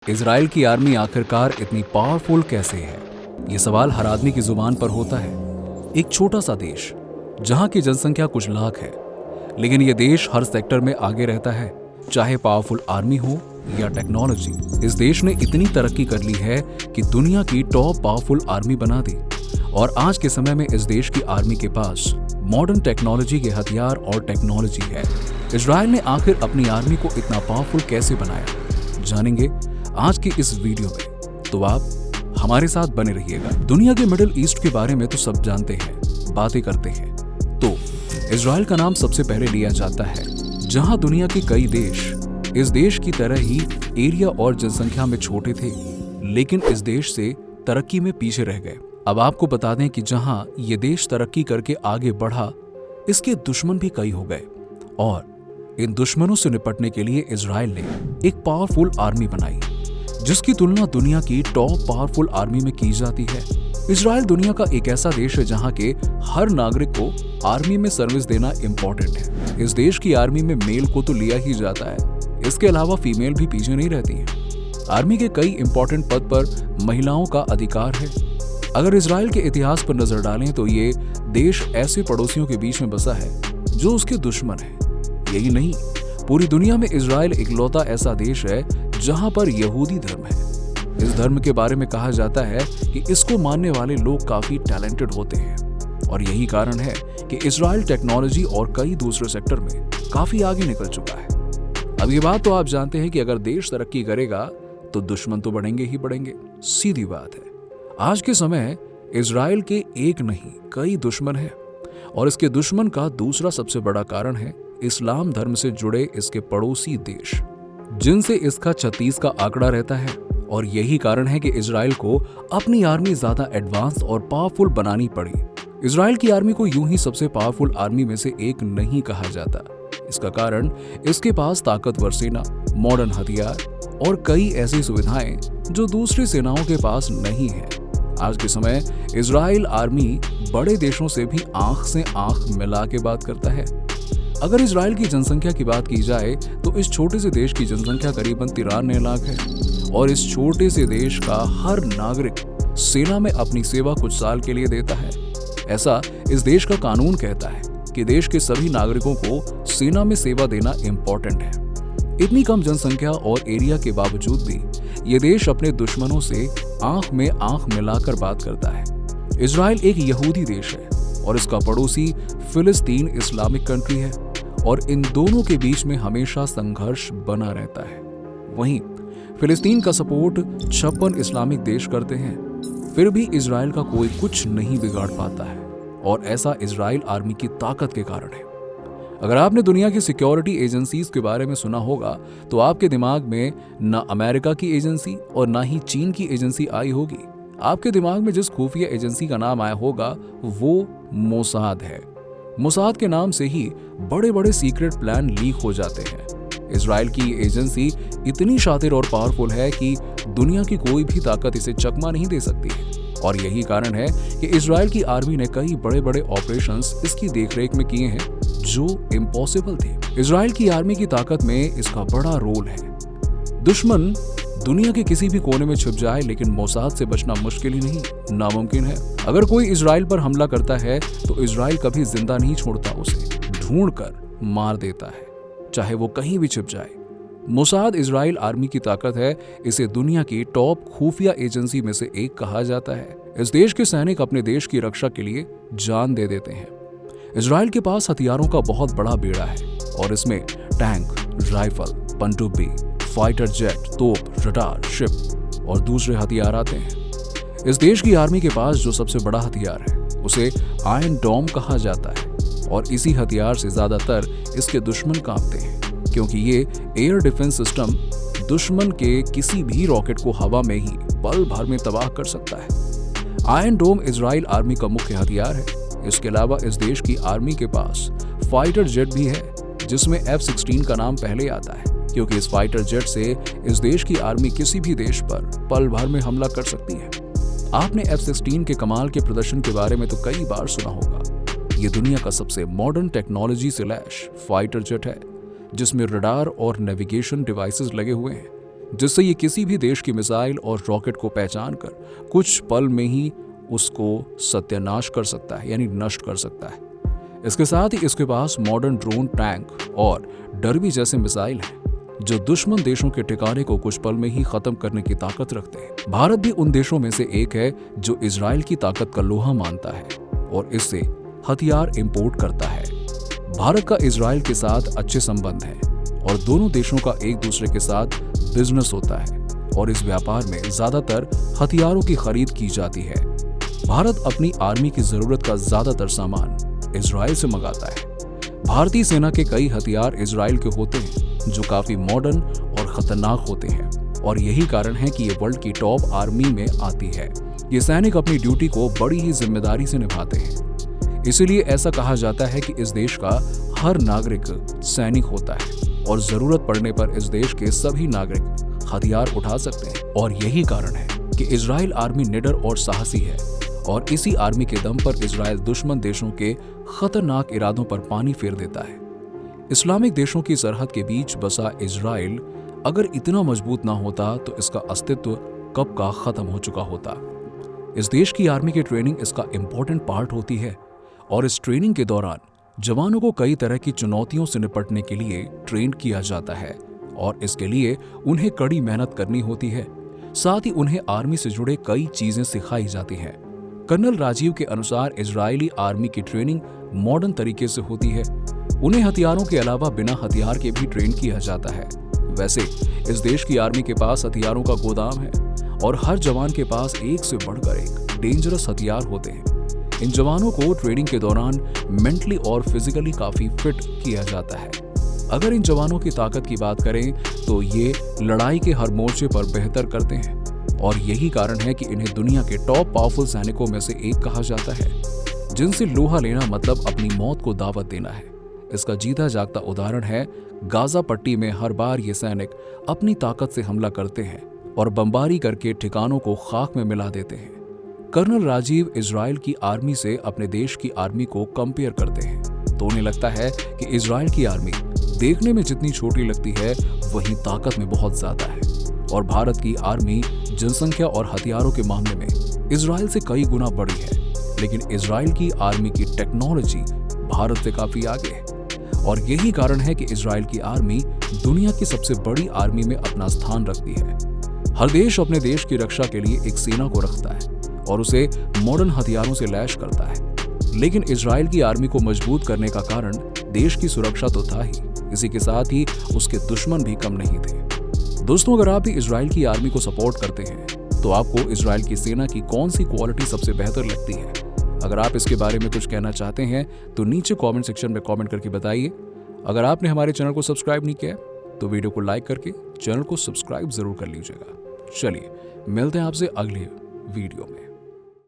Israel की army आखिरकार इतनी पावरफुल कैसे है? ये सवाल हर आदमी की जुबान पर होता है। एक छोटा सा देश जहां की जनसंख्या कुछ लाख है, लेकिन ये देश हर सेक्टर में आगे रहता है, चाहे पावरफुल आर्मी हो या टेक्नोलॉजी। इस देश ने इतनी तरक्की कर ली है कि दुनिया की टॉप पावरफुल आर्मी बना दी। और आज के समय में इस देश की आर्मी के पास मॉडर्न टेक्नोलॉजी के हथियार और टेक्नोलॉजी है। इजराइल ने आखिर अपनी आर्मी को इतना पावरफुल कैसे बनाया, जानेंगे आज की इस वीडियो में। तो आप हमारे साथ बने रहिएगा। दुनिया के मिडिल ईस्ट के बारे में तो सब जानते हैं, बातें करते हैं, तो इजराइल का नाम सबसे पहले लिया जाता है, जहां दुनिया के कई देश इस देश की तरह ही एरिया और जनसंख्या में छोटे थे, लेकिन इस देश से तरक्की में पीछे रह गए। अब आपको बता दें कि जहां ये देश तरक्की करके आगे बढ़ा, इसके दुश्मन भी कई हो गए और इन दुश्मनों से निपटने के लिए इजराइल ने एक पावरफुल आर्मी बनाई, जिसकी तुलना दुनिया की टॉप पावरफुल आर्मी में की जाती है। इजराइल दुनिया का एक ऐसा देश है जहां के हर नागरिक को आर्मी में सर्विस देना इम्पोर्टेंट है। इस देश की आर्मी में मेल को तो लिया ही जाता है, इसके अलावा फीमेल भी पीछे नहीं रहती है। आर्मी के कई इंपॉर्टेंट पद पर महिलाओं का अधिकार है। अगर इजराइल के इतिहास पर नजर डालें तो ये देश ऐसे पड़ोसियों के बीच में बसा है जो उसके दुश्मन है। यही नहीं, पूरी दुनिया में इजराइल इकलौता ऐसा देश है जहां पर यहूदी धर्म है। इस धर्म के बारे में कहा जाता है कि इसको मानने वाले लोग काफी टैलेंटेड होते हैं, और यही कारण है कि इजराइल टेक्नोलॉजी और कई दूसरे सेक्टर में काफी आगे निकल चुका है। अब ये बात तो आप जानते हैं कि अगर देश तरक्की करेगा तो दुश्मन तो बढ़ेंगे ही बढ़ेंगे, सीधी बात है। आज के समय इजराइल के एक नहीं कई दुश्मन हैं, और इसके दुश्मन का दूसरा सबसे बड़ा कारण है इस्लाम धर्म से जुड़े इसके पड़ोसी देश, जिनसे इसका 36 का आंकड़ा रहता है। और यही कारण है कि इजराइल को अपनी आर्मी ज्यादा एडवांस और पावरफुल बनानी पड़ी। इजराइल की आर्मी को यूं ही सबसे पावरफुल आर्मी में से एक नहीं कहा जाता। इसका कारण इसके पास ताकतवर सेना, मॉडर्न हथियार और कई ऐसी सुविधाएं जो दूसरी सेनाओं के पास नहीं है। आज के समय इजराइल आर्मी बड़े देशों से भी आंख से आंख मिला के बात करता है। अगर इजराइल की जनसंख्या की बात की जाए तो इस छोटे से देश की जनसंख्या करीबन 93 लाख है, और इस छोटे से देश का हर नागरिक सेना में अपनी सेवा कुछ साल के लिए देता है। ऐसा इस देश का कानून कहता है कि देश के सभी नागरिकों को सेना में सेवा देना इम्पोर्टेंट है। इतनी कम जनसंख्या और एरिया के बावजूद भी ये देश अपने दुश्मनों से आंख में आंख मिलाकर बात करता है। इजराइल एक यहूदी देश है और इसका पड़ोसी फिलिस्तीन इस्लामिक कंट्री है, और इन दोनों के बीच में हमेशा संघर्ष बना रहता है। वहीं फिलिस्तीन का सपोर्ट 56 इस्लामिक देश करते हैं, फिर भी इजराइल का कोई कुछ नहीं बिगाड़ पाता है, और ऐसा इजराइल आर्मी की ताकत के कारण है। अगर आपने दुनिया की सिक्योरिटी एजेंसीज के बारे में सुना होगा तो आपके दिमाग में न अमेरिका की एजेंसी और न ही चीन की एजेंसी आई होगी। आपके दिमाग में जिस खुफिया एजेंसी का नाम आया होगा वो मोसाद है। मोसाद के नाम से ही बड़े बड़े सीक्रेट प्लान लीक हो जाते हैं। इजराइल की एजेंसी इतनी शातिर और पावरफुल है कि दुनिया की कोई भी ताकत इसे चकमा नहीं दे सकती है, और यही कारण है कि इजराइल की आर्मी ने कई बड़े बड़े ऑपरेशंस इसकी देखरेख में किए हैं जो इम्पॉसिबल थे। इजराइल की आर्मी की ताकत में इसका बड़ा रोल है। दुश्मन दुनिया के किसी भी कोने में छुप जाए, लेकिन मोसाद से बचना मुश्किल ही नहीं, नामुमकिन है। अगर कोई इजराइल पर हमला करता है तो इजराइल कभी जिंदा नहीं छोड़ता, उसे ढूंढकर मार देता है, चाहे वो कहीं भी छिप जाए। मोसाद इजराइल आर्मी की ताकत है, इसे दुनिया की टॉप खुफिया एजेंसी में से एक कहा जाता है। इस देश के सैनिक अपने देश की रक्षा के लिए जान दे देते हैं। इजराइल के पास हथियारों का बहुत बड़ा बेड़ा है, और इसमें टैंक, राइफल, पनडुब्बी, फाइटर जेट, तोप, रडार, शिप और दूसरे हथियार आते हैं। इस देश की आर्मी के पास जो सबसे बड़ा हथियार है उसे आयरन डोम कहा जाता है, और इसी हथियार से ज्यादातर इसके दुश्मन कांपते हैं, क्योंकि ये एयर डिफेंस सिस्टम दुश्मन के किसी भी रॉकेट को हवा में ही पल भर में तबाह कर सकता है। आयरन डोम इजराइल आर्मी का मुख्य हथियार है। इसके अलावा इस देश की आर्मी के पास फाइटर जेट भी है, जिसमें F-16 का नाम पहले आता है, क्योंकि इस फाइटर जेट से इस देश की आर्मी किसी भी देश पर पल भर में हमला कर सकती है। आपने F-16 के कमाल के प्रदर्शन के बारे में तो कई बार सुना होगा। ये दुनिया का सबसे मॉडर्न टेक्नोलॉजी से लैस फाइटर जेट है, जिसमें रडार और नेविगेशन डिवाइसेस लगे हुए हैं, जिससे ये किसी भी देश की मिसाइल और रॉकेट को पहचान कर कुछ पल में ही उसको सत्यानाश कर सकता है, यानी नष्ट कर सकता है। इसके साथ ही इसके पास मॉडर्न ड्रोन, टैंक और डर्बी जैसे मिसाइल हैं जो दुश्मन देशों के ठिकाने को कुछ पल में ही खत्म करने की ताकत रखते हैं। भारत भी उन देशों में से एक है जो इजराइल की ताकत का लोहा मानता है और इससे हथियार इंपोर्ट करता है। भारत का इजराइल के साथ अच्छे संबंध हैं और दोनों देशों का एक दूसरे के साथ बिजनेस होता है और इस व्यापार में ज्यादातर हथियारों की खरीद की जाती है। भारत अपनी आर्मी की जरूरत का ज्यादातर सामान इजराइल से मंगाता है। भारतीय सेना के कई हथियार इजराइल के होते हैं जो काफी मॉडर्न और खतरनाक होते हैं और यही कारण है कि ये वर्ल्ड की टॉप आर्मी में आती है। ये सैनिक अपनी ड्यूटी को बड़ी ही जिम्मेदारी से निभाते हैं। इसीलिए ऐसा कहा जाता है कि इस देश का हर नागरिक सैनिक होता है और जरूरत पड़ने पर इस देश के सभी नागरिक हथियार उठा सकते हैं। और यही कारण है कि इजराइल आर्मी निडर और साहसी है और इसी आर्मी के दम पर इजराइल दुश्मन देशों के खतरनाक इरादों पर पानी फेर देता है। इस्लामिक देशों की सरहद के बीच बसा इजराइल अगर इतना मजबूत ना होता तो इसका अस्तित्व कब का खत्म हो चुका होता। इस देश की आर्मी की ट्रेनिंग इसका इंपॉर्टेंट पार्ट होती है और इस ट्रेनिंग के दौरान जवानों को कई तरह की चुनौतियों से निपटने के लिए ट्रेन किया जाता है और इसके लिए उन्हें कड़ी मेहनत करनी होती है। साथ ही उन्हें आर्मी से जुड़े कई चीजें सिखाई जाती हैं। कर्नल राजीव के अनुसार इजरायली आर्मी की ट्रेनिंग मॉडर्न तरीके से होती है। उन्हें हथियारों के अलावा बिना हथियार के भी ट्रेन किया जाता है। वैसे इस देश की आर्मी के पास हथियारों का गोदाम है और हर जवान के पास एक से बढ़कर एक डेंजरस हथियार होते हैं। इन जवानों को ट्रेनिंग के दौरान मेंटली और फिजिकली काफी फिट किया जाता है। अगर इन जवानों की ताकत की बात करें तो ये लड़ाई के हर मोर्चे पर बेहतर करते हैं और यही कारण है कि इन्हें दुनिया के टॉप पावरफुल सैनिकों में से एक कहा जाता है, जिनसे लोहा लेना मतलब अपनी मौत को दावत देना है। इसका जीता जागता उदाहरण है गाजा पट्टी में हर बार ये सैनिक अपनी ताकत से हमला करते हैं और बमबारी करके ठिकानों को खाक में मिला देते हैं। कर्नल राजीव इजराइल की आर्मी से अपने देश की आर्मी को कंपेयर करते हैं तो उन्हें लगता है कि इजराइल की आर्मी देखने में जितनी छोटी लगती है वहीं ताकत में बहुत ज्यादा है और भारत की आर्मी जनसंख्या और हथियारों के मामले में इजराइल से कई गुना बड़ी है, लेकिन इजराइल की आर्मी की टेक्नोलॉजी भारत से काफी आगे है और यही कारण है कि इजराइल की आर्मी दुनिया की सबसे बड़ी आर्मी में अपना स्थान रखती है। हर देश अपने देश की रक्षा के लिए एक सेना को रखता है और उसे मॉडर्न हथियारों से लैस करता है, लेकिन इजराइल की आर्मी को मजबूत करने का कारण देश की सुरक्षा तो था ही, इसी के साथ ही उसके दुश्मन भी कम नहीं थे। दोस्तों, अगर आप भी इजराइल की आर्मी को सपोर्ट करते हैं तो आपको इजराइल की सेना की कौन सी क्वालिटी सबसे बेहतर लगती है? अगर आप इसके बारे में कुछ कहना चाहते हैं तो नीचे कमेंट सेक्शन में कमेंट करके बताइए। अगर आपने हमारे चैनल को सब्सक्राइब नहीं किया तो वीडियो को लाइक करके चैनल को सब्सक्राइब जरूर कर लीजिएगा। चलिए मिलते हैं आपसे अगले वीडियो में।